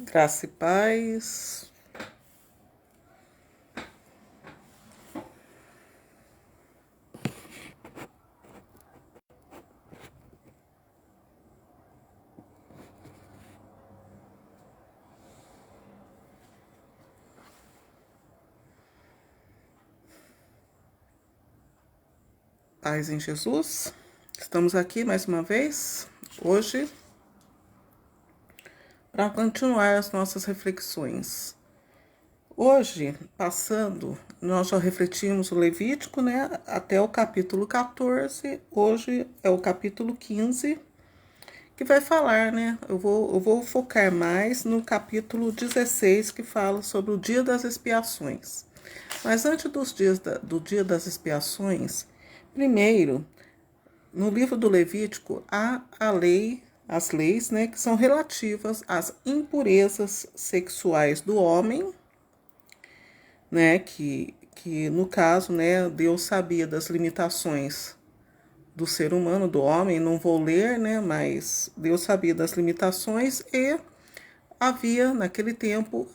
Graça e paz. Paz em Jesus. Estamos aqui mais uma vez, hoje, para continuar as nossas reflexões. Hoje, passando, nós já refletimos o Levítico, né, até o capítulo 14. Hoje é o capítulo 15, que vai falar, né, eu vou focar mais no capítulo 16, que fala sobre o dia das expiações. Mas antes do dia das expiações, primeiro, no livro do Levítico, há as leis, né, que são relativas às impurezas sexuais do homem, né, que no caso, né, Deus sabia das limitações do ser humano, do homem, não vou ler, né, mas Deus sabia das limitações e havia naquele tempo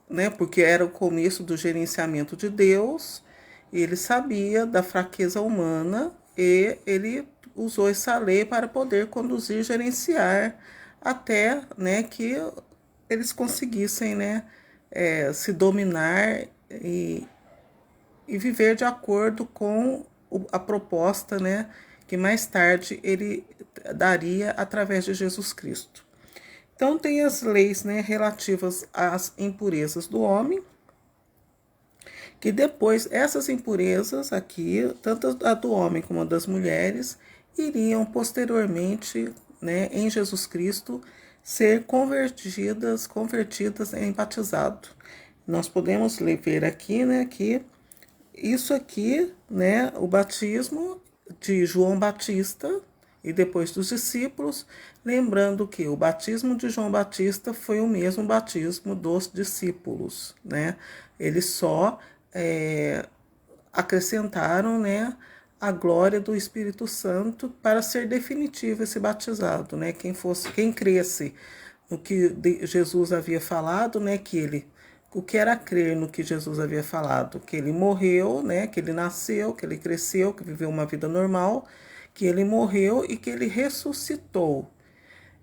né, porque era o começo do gerenciamento de Deus, ele sabia da fraqueza humana e ele usou essa lei para poder conduzir e gerenciar até, né, que eles conseguissem, né, se dominar e viver de acordo com a proposta, né, que mais tarde ele daria através de Jesus Cristo. Então, tem as leis, né, relativas às impurezas do homem, que depois essas impurezas aqui, tanto a do homem como a das mulheres, iriam posteriormente, né, em Jesus Cristo, ser convertidas em batizado. Nós podemos ver aqui, né, que isso aqui, né, o batismo de João Batista e depois dos discípulos, lembrando que o batismo de João Batista foi o mesmo batismo dos discípulos, né? Eles só acrescentaram, né, a glória do Espírito Santo para ser definitivo esse batizado, né? Quem cresce no que Jesus havia falado, né, o que era crer no que Jesus havia falado, que ele morreu, né, que ele nasceu, que ele cresceu, que viveu uma vida normal, que ele morreu e que ele ressuscitou.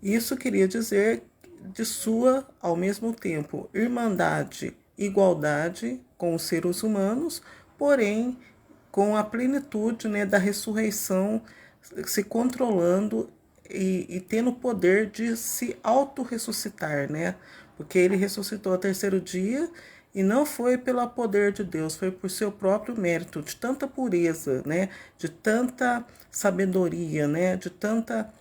Isso queria dizer de sua, ao mesmo tempo, irmandade, igualdade com os seres humanos, porém com a plenitude, né, da ressurreição, se controlando e tendo o poder de se auto-ressuscitar, né? Porque ele ressuscitou ao terceiro dia e não foi pelo poder de Deus, foi por seu próprio mérito, de tanta pureza, né? De tanta sabedoria, né? De tanta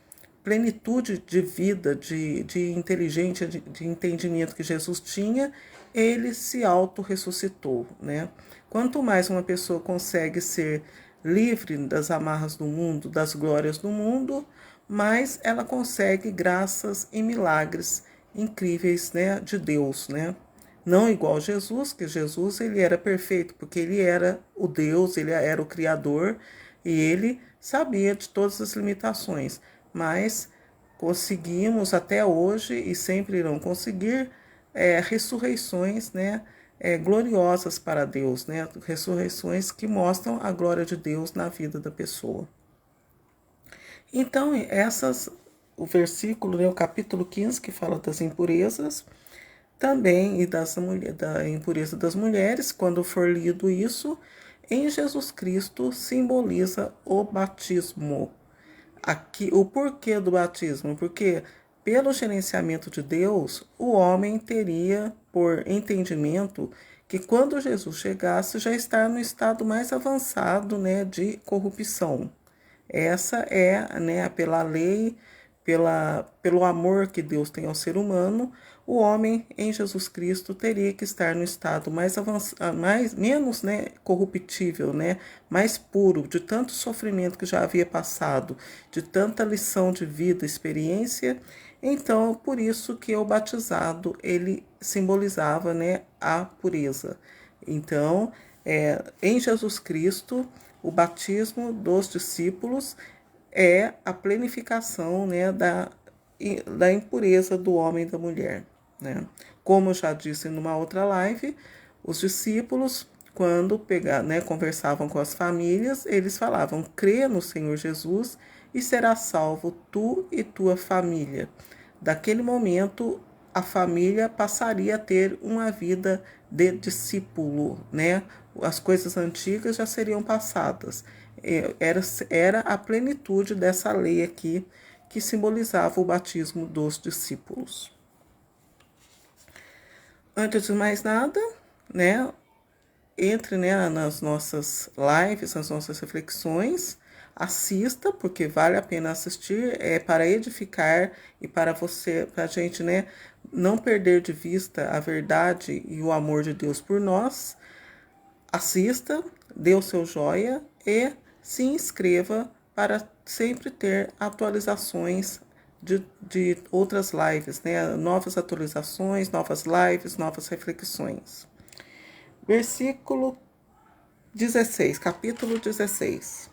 plenitude de vida, de inteligência, de entendimento que Jesus tinha, ele se auto-ressuscitou, né? Quanto mais uma pessoa consegue ser livre das amarras do mundo, das glórias do mundo, mais ela consegue graças e milagres incríveis, né, de Deus, né? Não igual Jesus, que Jesus ele era perfeito, porque ele era o Deus, ele era o Criador e ele sabia de todas as limitações, mas conseguimos até hoje e sempre irão conseguir ressurreições, né, gloriosas para Deus, né, ressurreições que mostram a glória de Deus na vida da pessoa. Então, o versículo, né, o capítulo 15, que fala das impurezas, também e da impureza das mulheres, quando for lido isso, em Jesus Cristo simboliza o batismo. Aqui, o porquê do batismo? Porque pelo gerenciamento de Deus, o homem teria, por entendimento, que quando Jesus chegasse, já está no estado mais avançado, né, de corrupção. Essa é, né, pela lei, pelo amor que Deus tem ao ser humano, o homem em Jesus Cristo teria que estar no estado mais avançado, menos, né, corruptível, né, mais puro, de tanto sofrimento que já havia passado, de tanta lição de vida, experiência. Então, por isso que o batizado, ele simbolizava, né, a pureza. Então, em Jesus Cristo, o batismo dos discípulos é a plenificação, né, da impureza do homem e da mulher. né? Como eu já disse numa outra live, os discípulos, quando conversavam com as famílias, eles falavam: crê no Senhor Jesus e será salvo tu e tua família. Daquele momento, a família passaria a ter uma vida de discípulo, né? As coisas antigas já seriam passadas. Era a plenitude dessa lei aqui que simbolizava o batismo dos discípulos. Antes de mais nada, né, entre, né, nas nossas lives, nas nossas reflexões, assista, porque vale a pena assistir, é para edificar e para a gente, né, não perder de vista a verdade e o amor de Deus por nós. Assista, dê o seu joia e se inscreva para sempre ter atualizações de outras lives, né? Novas atualizações, novas lives, novas reflexões. Versículo 16, capítulo 16.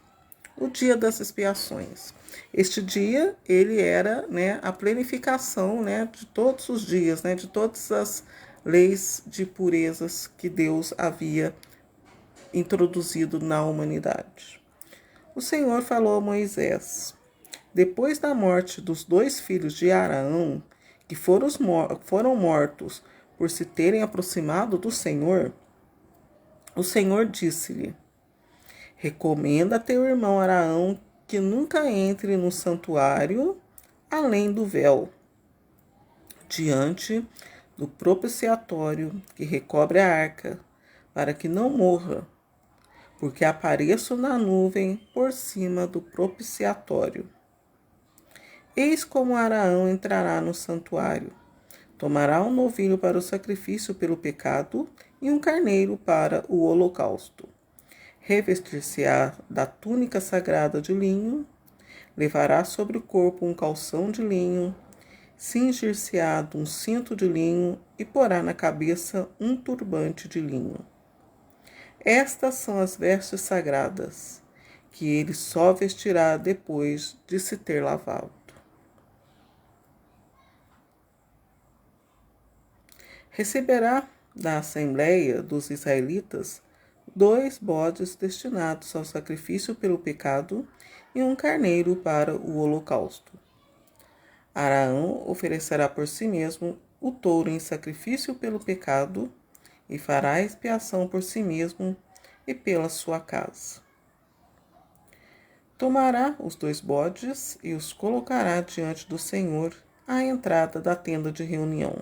O dia das expiações. Este dia, ele era, né, a planificação, né, de todos os dias, né, de todas as leis de purezas que Deus havia introduzido na humanidade. O Senhor falou a Moisés: depois da morte dos 2 filhos de Araão, que foram mortos por se terem aproximado do Senhor, o Senhor disse-lhe: recomenda a teu irmão Araão que nunca entre no santuário além do véu, diante do propiciatório que recobre a arca, para que não morra, porque apareço na nuvem por cima do propiciatório. Eis como Araão entrará no santuário. Tomará um novilho para o sacrifício pelo pecado e um carneiro para o holocausto. Revestir-se-á da túnica sagrada de linho, levará sobre o corpo um calção de linho, cingir-se-á de um cinto de linho e porá na cabeça um turbante de linho. Estas são as vestes sagradas, que ele só vestirá depois de se ter lavado. Receberá da Assembleia dos Israelitas 2 bodes destinados ao sacrifício pelo pecado e um carneiro para o holocausto. Araão oferecerá por si mesmo o touro em sacrifício pelo pecado e fará expiação por si mesmo e pela sua casa. Tomará os 2 bodes e os colocará diante do Senhor à entrada da tenda de reunião.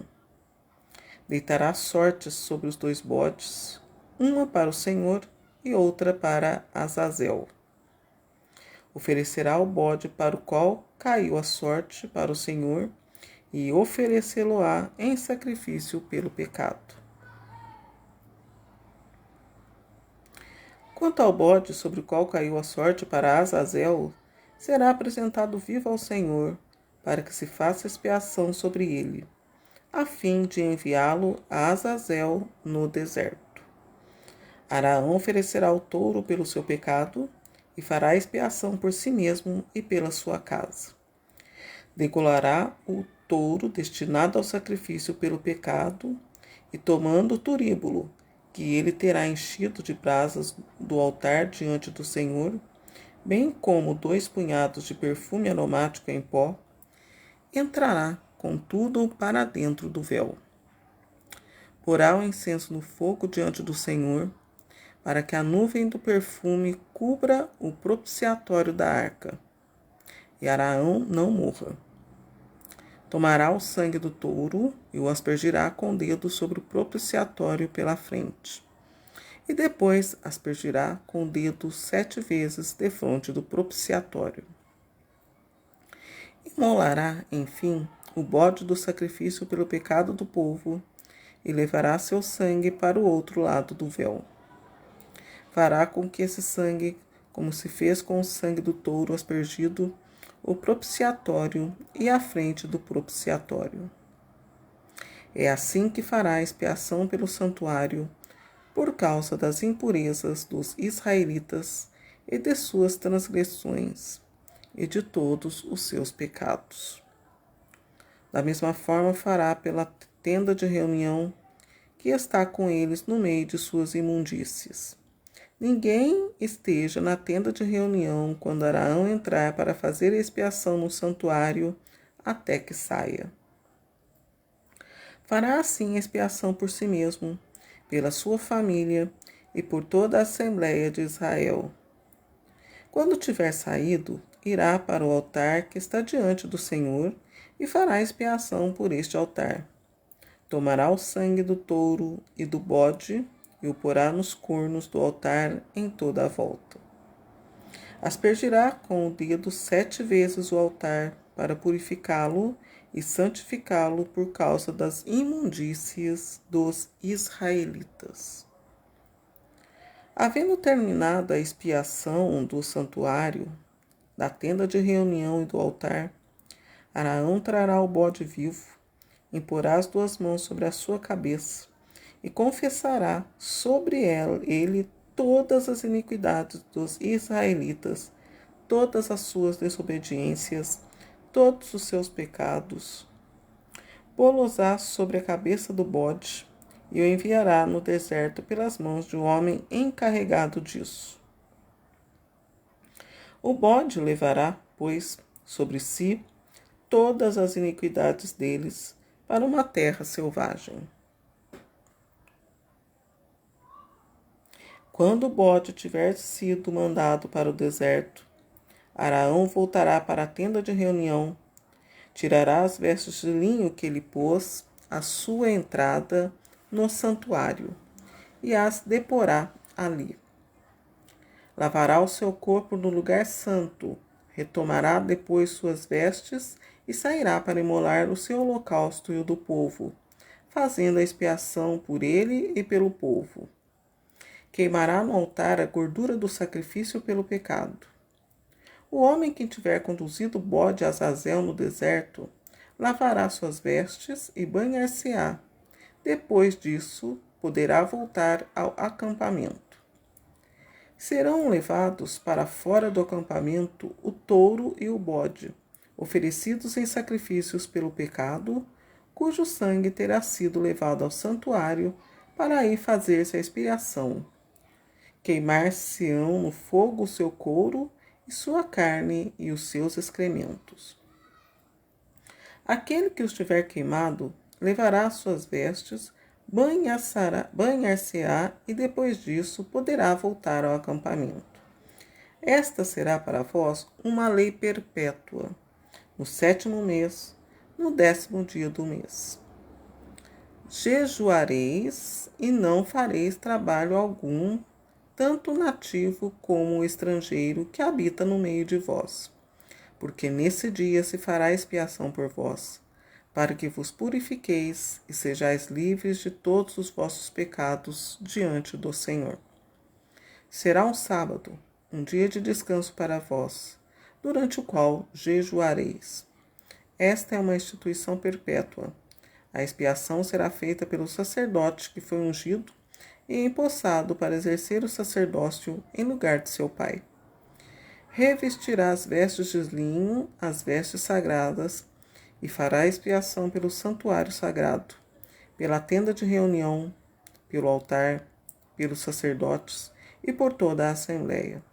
Deitará sortes sobre os 2 bodes, uma para o Senhor e outra para Azazel. Oferecerá o bode para o qual caiu a sorte para o Senhor e oferecê-lo-á em sacrifício pelo pecado. Quanto ao bode sobre o qual caiu a sorte para Azazel, será apresentado vivo ao Senhor, para que se faça expiação sobre ele, a fim de enviá-lo a Azazel no deserto. Araão oferecerá o touro pelo seu pecado e fará expiação por si mesmo e pela sua casa. Degolará o touro destinado ao sacrifício pelo pecado e, tomando o turíbulo, que ele terá enchido de brasas do altar diante do Senhor, bem como 2 punhados de perfume aromático em pó, entrará, contudo, para dentro do véu. Porá o incenso no fogo diante do Senhor, para que a nuvem do perfume cubra o propiciatório da arca, e Araão não morra. Tomará o sangue do touro e o aspergirá com o dedo sobre o propiciatório pela frente, e depois aspergirá com o dedo 7 vezes defronte do propiciatório. Imolará, enfim, o bode do sacrifício pelo pecado do povo, e levará seu sangue para o outro lado do véu. Fará com que esse sangue, como se fez com o sangue do touro aspergido, o propiciatório e a frente do propiciatório. É assim que fará expiação pelo santuário, por causa das impurezas dos israelitas e de suas transgressões, e de todos os seus pecados. Da mesma forma fará tenda de reunião, que está com eles no meio de suas imundícies. Ninguém esteja na tenda de reunião quando Araão entrar para fazer expiação no santuário até que saia. Fará assim expiação por si mesmo, pela sua família e por toda a Assembleia de Israel. Quando tiver saído, irá para o altar que está diante do Senhor e fará expiação por este altar. Tomará o sangue do touro e do bode e o porá nos cornos do altar em toda a volta. Aspergirá com o dedo 7 vezes o altar para purificá-lo e santificá-lo por causa das imundícias dos israelitas. Havendo terminado a expiação do santuário, da tenda de reunião e do altar, Araão trará o bode vivo, imporá as 2 mãos sobre a sua cabeça e confessará sobre ele todas as iniquidades dos israelitas, todas as suas desobediências, todos os seus pecados. Pô-los-á sobre a cabeça do bode e o enviará no deserto pelas mãos de um homem encarregado disso. O bode levará, pois, sobre si todas as iniquidades deles para uma terra selvagem. Quando o bode tiver sido mandado para o deserto, Araão voltará para a tenda de reunião, tirará as vestes de linho que ele pôs à sua entrada no santuário e as deporá ali. Lavará o seu corpo no lugar santo, retomará depois suas vestes e sairá para imolar o seu holocausto e o do povo, fazendo a expiação por ele e pelo povo. Queimará no altar a gordura do sacrifício pelo pecado. O homem que tiver conduzido o bode a Azazel no deserto, lavará suas vestes e banhar-se-á. Depois disso, poderá voltar ao acampamento. Serão levados para fora do acampamento o touro e o bode, oferecidos em sacrifícios pelo pecado, cujo sangue terá sido levado ao santuário para aí fazer-se a expiação. Queimar-se-ão no fogo o seu couro e sua carne e os seus excrementos. Aquele que os tiver queimado levará as suas vestes, banhar-se-á e depois disso poderá voltar ao acampamento. Esta será para vós uma lei perpétua, no 7º mês, no 10º dia do mês. Jejuareis e não fareis trabalho algum, tanto nativo como o estrangeiro que habita no meio de vós, porque nesse dia se fará expiação por vós, para que vos purifiqueis e sejais livres de todos os vossos pecados diante do Senhor. Será um sábado, um dia de descanso para vós, durante o qual jejuareis. Esta é uma instituição perpétua. A expiação será feita pelo sacerdote que foi ungido e empossado para exercer o sacerdócio em lugar de seu pai. Revestirá as vestes de linho, as vestes sagradas, e fará expiação pelo santuário sagrado, pela tenda de reunião, pelo altar, pelos sacerdotes e por toda a assembleia.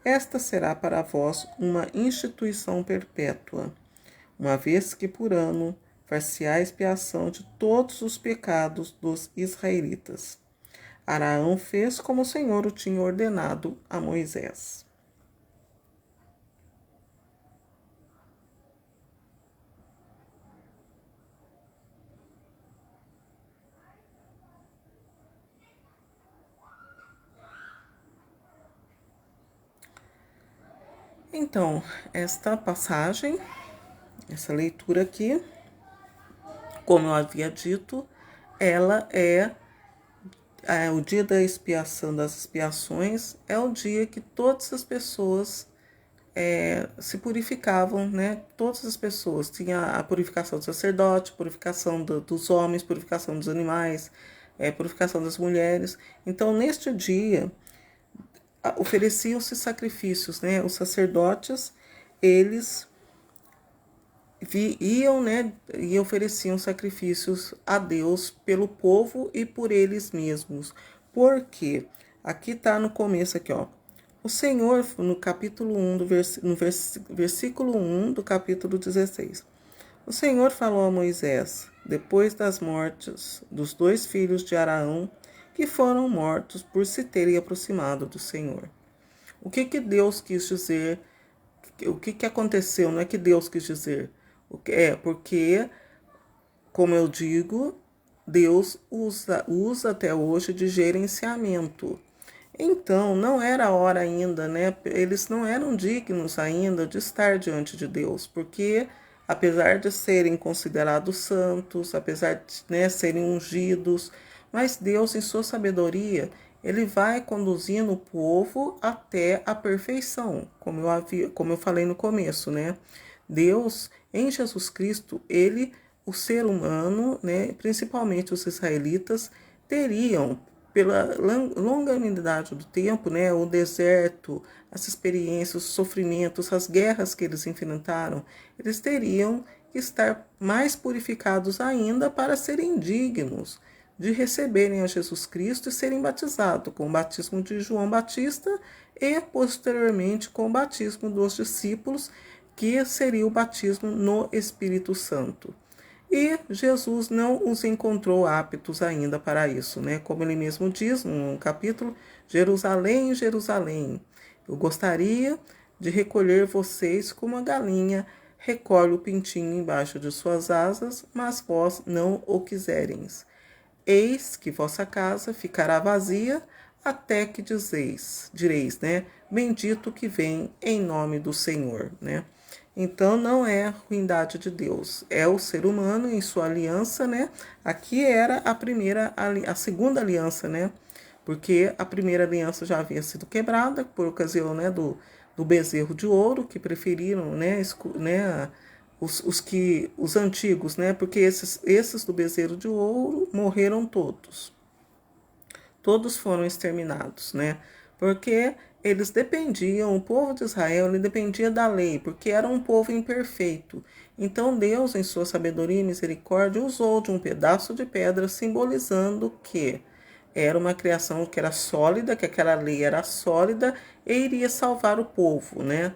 Esta será para vós uma instituição perpétua, uma vez que por ano far-se-á expiação de todos os pecados dos israelitas. Araão fez como o Senhor o tinha ordenado a Moisés. Então, esta passagem, essa leitura aqui, como eu havia dito, ela é o dia da expiação, das expiações, é o dia que todas as pessoas se purificavam, né? Todas as pessoas. Tinha a purificação do sacerdote, purificação dos homens, purificação dos animais, purificação das mulheres. Então, neste dia, ofereciam-se sacrifícios, né? Os sacerdotes, eles iam, né, e ofereciam sacrifícios a Deus pelo povo e por eles mesmos. Por quê? Aqui está no começo aqui, ó. O Senhor, no capítulo 1, versículo 1 do capítulo 16. O Senhor falou a Moisés, depois das mortes dos 2 filhos de Araão, que foram mortos por se terem aproximado do Senhor. O que Deus quis dizer? O que aconteceu? Não é que Deus quis dizer. Porque, como eu digo, Deus usa até hoje de gerenciamento. Então, não era a hora ainda, né? Eles não eram dignos ainda de estar diante de Deus, porque apesar de serem considerados santos, apesar de, né, serem ungidos, mas Deus, em sua sabedoria, ele vai conduzindo o povo até a perfeição, como eu falei no começo, né? Deus, em Jesus Cristo, o ser humano, né, principalmente os israelitas, teriam pela longanimidade do tempo, né, o deserto, as experiências, os sofrimentos, as guerras que eles enfrentaram, eles teriam que estar mais purificados ainda para serem dignos de receberem a Jesus Cristo e serem batizados com o batismo de João Batista e posteriormente com o batismo dos discípulos, que seria o batismo no Espírito Santo. E Jesus não os encontrou aptos ainda para isso, né? Como ele mesmo diz no capítulo, Jerusalém, Jerusalém, eu gostaria de recolher vocês como a galinha recolhe o pintinho embaixo de suas asas, mas vós não o quisereis. Eis que vossa casa ficará vazia até que direis, né? Bendito que vem em nome do Senhor, né? Então não é a ruindade de Deus, é o ser humano em sua aliança, né? Aqui era a segunda aliança, né? Porque a primeira aliança já havia sido quebrada por ocasião, né, do bezerro de ouro, que preferiram, né, os antigos, né? Porque esses do bezerro de ouro morreram todos. Todos foram exterminados, né? Porque eles dependiam, o povo de Israel, ele dependia da lei, porque era um povo imperfeito. Então Deus, em sua sabedoria e misericórdia, usou de um pedaço de pedra, simbolizando que era uma criação que era sólida, que aquela lei era sólida e iria salvar o povo, né?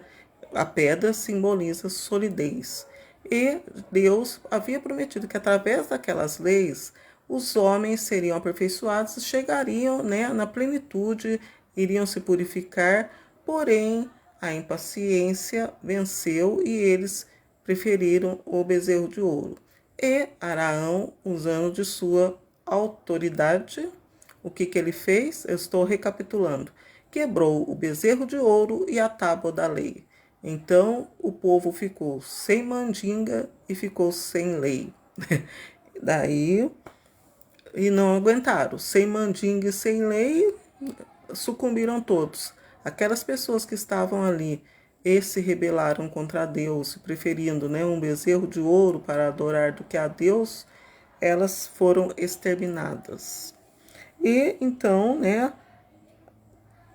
A pedra simboliza solidez. E Deus havia prometido que através daquelas leis os homens seriam aperfeiçoados e chegariam, né, na plenitude, iriam se purificar, porém a impaciência venceu e eles preferiram o bezerro de ouro. E Araão, usando de sua autoridade, o que ele fez? Eu estou recapitulando. Quebrou o bezerro de ouro e a tábua da lei. Então o povo ficou sem mandinga e ficou sem lei. Daí, e não aguentaram. Sem mandinga e sem lei, sucumbiram todos. Aquelas pessoas que estavam ali e se rebelaram contra Deus, preferindo, né, um bezerro de ouro para adorar do que a Deus, elas foram exterminadas. E então, né,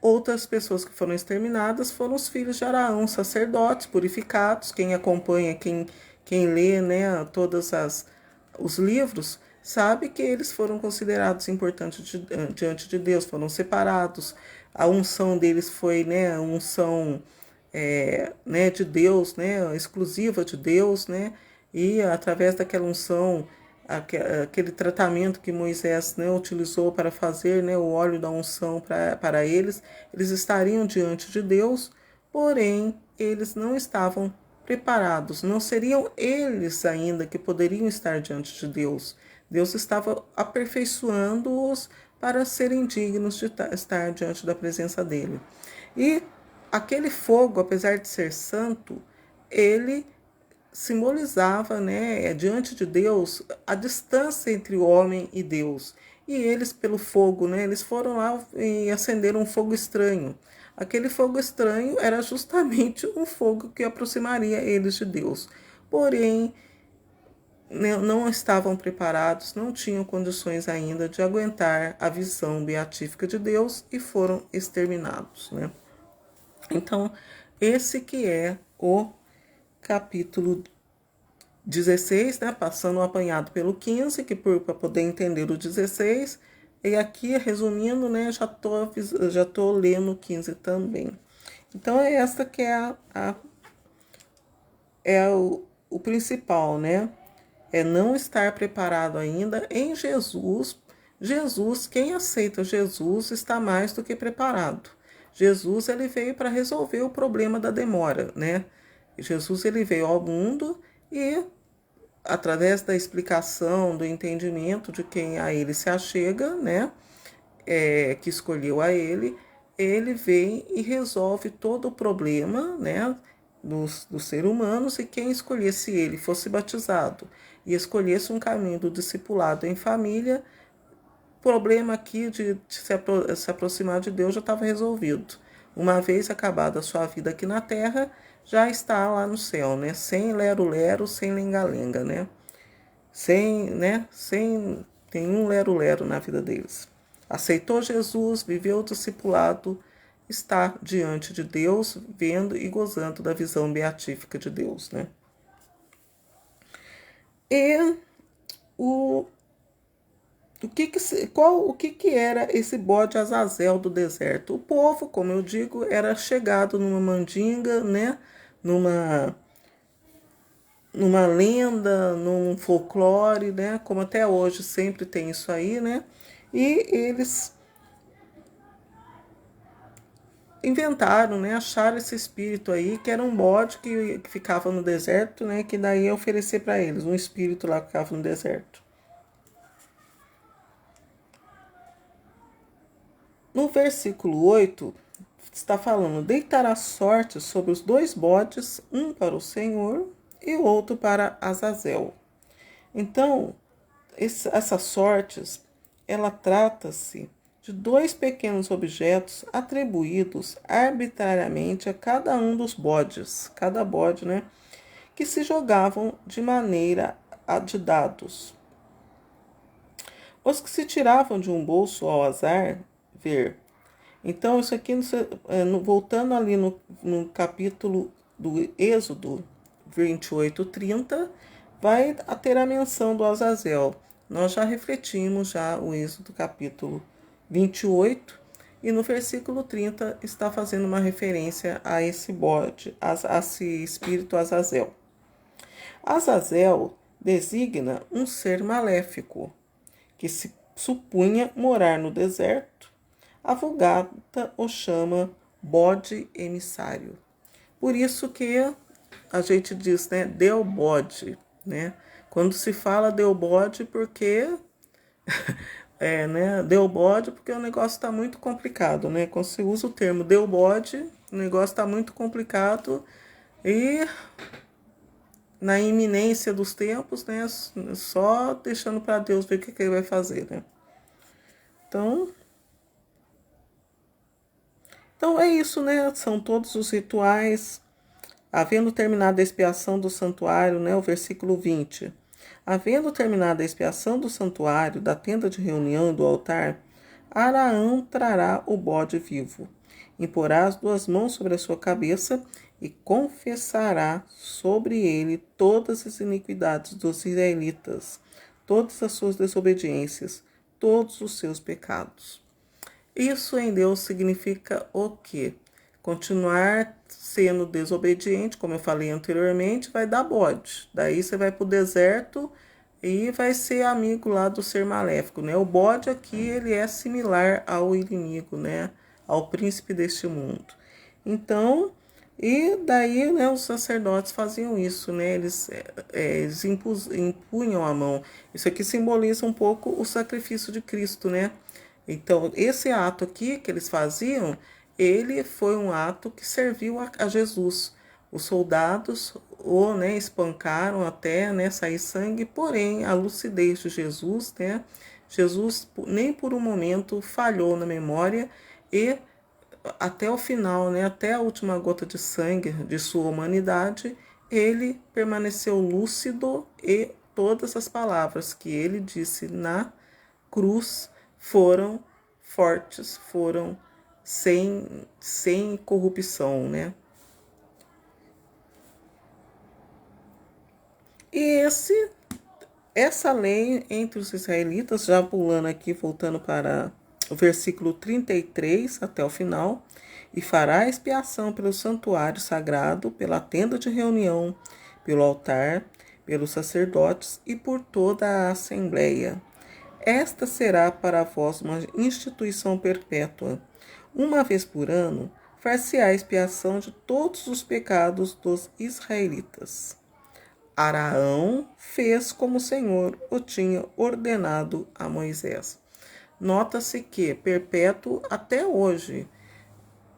outras pessoas que foram exterminadas foram os filhos de Araão, sacerdotes purificados. Quem acompanha, quem lê, né, os livros, sabe que eles foram considerados importantes diante de Deus, foram separados. A unção deles foi, né, a unção né, de Deus, né, exclusiva de Deus, né, e através daquela unção, aquele tratamento que Moisés, né, utilizou para fazer, né, o óleo da unção para eles, eles estariam diante de Deus, porém eles não estavam preparados, não seriam eles ainda que poderiam estar diante de Deus. Deus estava aperfeiçoando-os para serem dignos de estar diante da presença dele. E aquele fogo, apesar de ser santo, ele simbolizava, né, diante de Deus, a distância entre o homem e Deus. E eles, pelo fogo, né, eles foram lá e acenderam um fogo estranho. Aquele fogo estranho era justamente um fogo que aproximaria eles de Deus. Porém, não estavam preparados, não tinham condições ainda de aguentar a visão beatífica de Deus e foram exterminados, né? Então, esse que é o capítulo 16, né, passando o apanhado pelo 15, que para poder entender o 16, e aqui, resumindo, né, já tô lendo o 15 também. Então, é essa que é o principal, né? É não estar preparado ainda em Jesus. Jesus, quem aceita Jesus está mais do que preparado. Jesus, ele veio para resolver o problema da demora, né? Jesus, ele veio ao mundo e, através da explicação, do entendimento de quem a ele se achega, né? Que escolheu a ele, ele vem e resolve todo o problema, né, dos seres humanos, e quem escolhesse ele fosse batizado e escolhesse um caminho do discipulado em família, o problema aqui de se aproximar de Deus já estava resolvido. Uma vez acabada a sua vida aqui na Terra, já está lá no céu, né? Sem lero-lero, sem lenga-lenga, né? Sem nenhum lero-lero na vida deles. Aceitou Jesus, viveu o discipulado, está diante de Deus, vendo e gozando da visão beatífica de Deus, né? E o que era esse bode Azazel do deserto? O povo, como eu digo, era chegado numa mandinga, né? Numa lenda, num folclore, né? Como até hoje sempre tem isso aí, né? E eles inventaram, né? Acharam esse espírito aí, que era um bode que ficava no deserto, né? Que daí ia oferecer para eles, um espírito lá que ficava no deserto. No versículo 8, está falando: deitará sorte sobre os dois bodes, um para o Senhor e o outro para Azazel. Então, essas sortes, ela trata-se de dois pequenos objetos atribuídos arbitrariamente a cada um dos bodes, cada bode, né? Que se jogavam de maneira de dados. Os que se tiravam de um bolso ao azar, ver. Então, isso aqui, voltando ali no capítulo do Êxodo 28:30, vai ter a menção do Azazel. Nós já refletimos o Êxodo capítulo 28, e no versículo 30 está fazendo uma referência a esse bode, a esse espírito Azazel. Azazel designa um ser maléfico, que se supunha morar no deserto. A Vulgata o chama bode emissário. Por isso que a gente diz, né, deu bode, né? Quando se fala deu bode, porque né, deu bode porque o negócio está muito complicado, né? Quando se usa o termo deu bode, o negócio está muito complicado e na iminência dos tempos, né, só deixando para Deus ver o que ele vai fazer, né? Então é isso, né? São todos os rituais. Havendo terminado a expiação do santuário, né? O versículo 20. Havendo terminado a expiação do santuário, da tenda de reunião e do altar, Araão trará o bode vivo. Imporá as duas mãos sobre a sua cabeça e confessará sobre ele todas as iniquidades dos israelitas, todas as suas desobediências, todos os seus pecados. Isso em Deus significa o quê? Continuar sendo desobediente, como eu falei anteriormente, vai dar bode. Daí você vai para o deserto e vai ser amigo lá do ser maléfico, né? O bode aqui, ele é similar ao inimigo, né? Ao príncipe deste mundo. Então, e daí, né, os sacerdotes faziam isso, né? Eles impunham a mão. Isso aqui simboliza um pouco o sacrifício de Cristo, né? Então, esse ato aqui que eles faziam, ele foi um ato que serviu a Jesus. Os soldados né, espancaram até, né, sair sangue, porém a lucidez de Jesus, né, Jesus nem por um momento falhou na memória e até o final, né, até a última gota de sangue de sua humanidade, ele permaneceu lúcido e todas as palavras que ele disse na cruz foram fortes, foram sem corrupção, né? E essa lei entre os israelitas, já pulando aqui, voltando para o versículo 33 até o final, e fará expiação pelo santuário sagrado, pela tenda de reunião, pelo altar, pelos sacerdotes e por toda a assembleia. Esta será para vós uma instituição perpétua. Uma vez por ano, far-se-á expiação de todos os pecados dos israelitas. Araão fez como o Senhor o tinha ordenado a Moisés. Nota-se que perpétuo até hoje,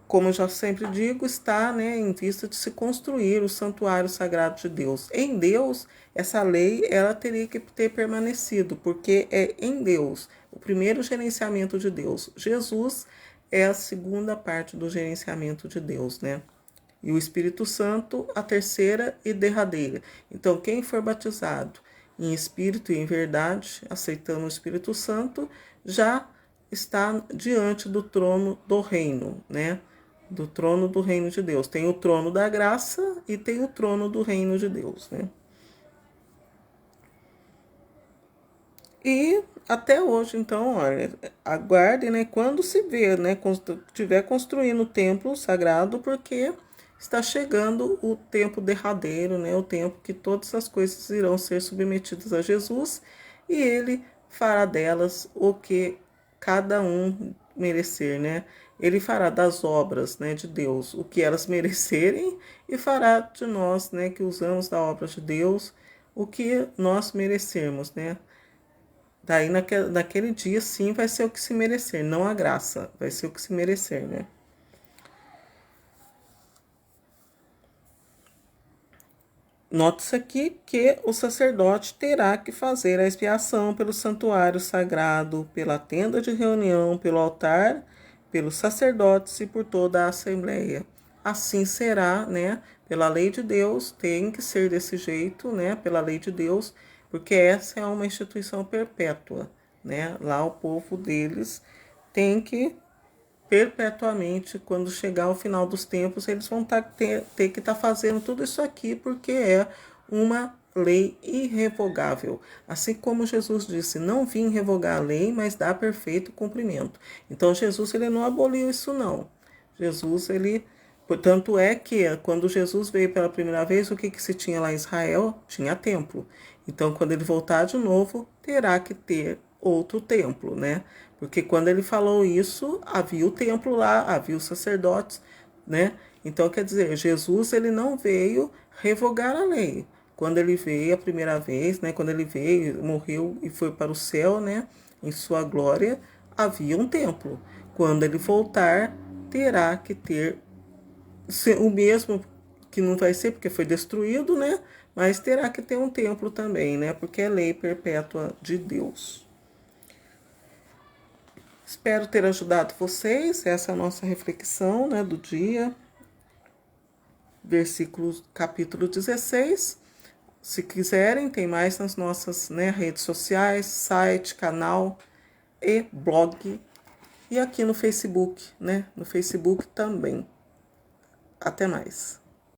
como eu já sempre digo, está, em vista de se construir o santuário sagrado de Deus. Em Deus, essa lei ela teria que ter permanecido, porque é em Deus, o primeiro gerenciamento de Deus. Jesus é a segunda parte do gerenciamento de Deus, né? E o Espírito Santo, a terceira e derradeira. Então, quem for batizado em espírito e em verdade, aceitando o Espírito Santo, já está diante do trono do reino, né? Do trono do reino de Deus. Tem o trono da graça e tem o trono do reino de Deus, né? E até hoje, então, olha, aguarde, né? Quando se vê, né? Estiver construindo o templo sagrado, porque está chegando o tempo derradeiro, né? O tempo que todas as coisas irão ser submetidas a Jesus e ele fará delas o que cada um merecer, né? Ele fará das obras, né, de Deus o que elas merecerem e fará de nós, né, que usamos da obra de Deus o que nós merecermos, né? Daí naquele dia sim vai ser o que se merecer, não a graça, vai ser o que se merecer, né? Note-se aqui que o sacerdote terá que fazer a expiação pelo santuário sagrado, pela tenda de reunião, pelo altar, pelos sacerdotes e por toda a assembleia. Assim será, né? Pela lei de Deus, tem que ser desse jeito, né? Pela lei de Deus, porque essa é uma instituição perpétua, né? Lá o povo deles tem que perpetuamente, quando chegar ao final dos tempos, eles vão ter que estar fazendo tudo isso aqui, porque é uma lei irrevogável. Assim como Jesus disse, não vim revogar a lei, mas dar perfeito cumprimento. Então Jesus ele não aboliu isso não. Jesus ele, portanto é que quando Jesus veio pela primeira vez, o que se tinha lá em Israel? Tinha templo. Então quando ele voltar de novo, terá que ter outro templo, né? Porque quando ele falou isso, havia o templo lá, havia os sacerdotes, né? Então, quer dizer, Jesus ele não veio revogar a lei. Quando ele veio a primeira vez, né? Quando ele veio, morreu e foi para o céu, né? Em sua glória, havia um templo. Quando ele voltar, terá que ter o mesmo, que não vai ser porque foi destruído, né? Mas terá que ter um templo também, né? Porque é lei perpétua de Deus. Espero ter ajudado vocês. Essa é a nossa reflexão, né, do dia. Versículo, capítulo 16. Se quiserem, tem mais nas nossas, né, redes sociais, site, canal e blog. E aqui no Facebook, né? No Facebook também. Até mais.